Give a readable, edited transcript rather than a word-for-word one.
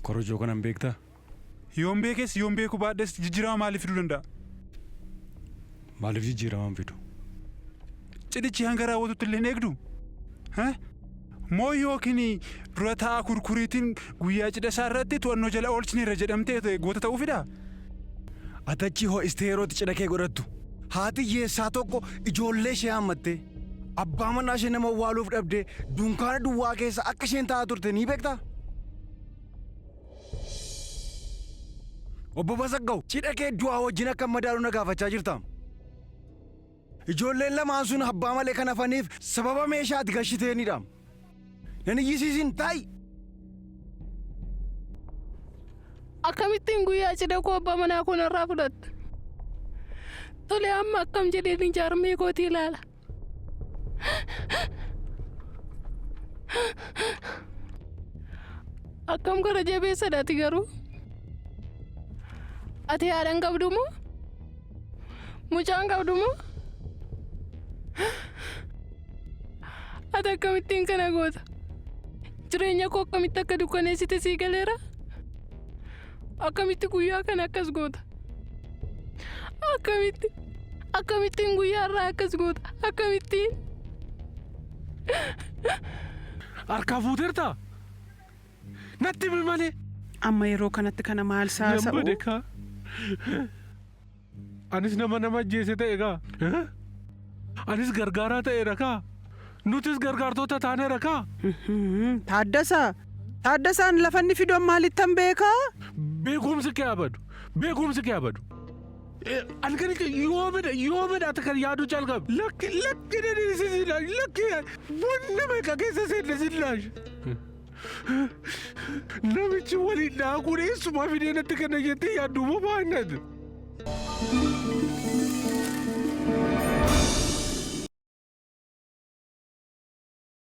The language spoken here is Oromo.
Korojoo kanan beektaa? Yoon beekes yoon beeku baadhes jijjiirama maaliif fiduu danda'a? Maaliif jijjiiramaan fidu? Cidhichi hanga raawwatutti illee hin eegdu? Moo yookiin dura taa'aa kurkuriitiin guyyaa cidha isaa irratti to'annoo jala oolchineerra jedhamtee goota ta'uu fidaa? Atachi ho'istee yerootti cidha kee godhattu. Haati hiyyeessaa tokko ijoollee ishee hammattee abbaa manaa ishee nama awwaaluuf dhabdee dunkaana duwwaa keessa akka isheen taa'aa turte ni beektaa? Obbo Basaggaw, cidha kee du'aa wajjin akka madaalu na gaafachaa jirta. Ijoolleen lamaan sun abbaa malee kan hafaniif sababa meeshaati gashiteenidha. Nan iyyisiisin taa'i. Akkamittiin guyyaa cidha koo abbaa manaa kun irraa fudhatte? Tole amma akkam jedheen jaarmee kootii ilaala. Akkam gara jabeessadhaati garuu? Ati haadhan qabdu moo? Mucaan qabdu moo? Ati akkamittiin kana goota? Jireenya koo akkamitti akka dukkaneessite sii galeera? Akkamitti guyyaa kana akkas goota? Akkamittiin guyyaa irraa akkas goota? Akkamittiin? Harkaa fuuteertaa? Natti himi malee. Amma yeroo kanatti kana maal saasa'u? Nama deekaa. Anis nama ajjeese ta'e gaa. Anis gargaaraa ta'eera kaa. Nutis gargaartota taaneera kaa. Taaddasaan lafanni fidoon maalittan beekaa? Beekumsi kee abadu. Ani kan yoomidha akka kan yaaduu calqabe. Lakki dheedhisiisidha. Lakki wanna meeqa keessa seennesidhaash. Namichi waliin dhaaquun eessumaa fidee natti kana jettee yaaddu moo baannati?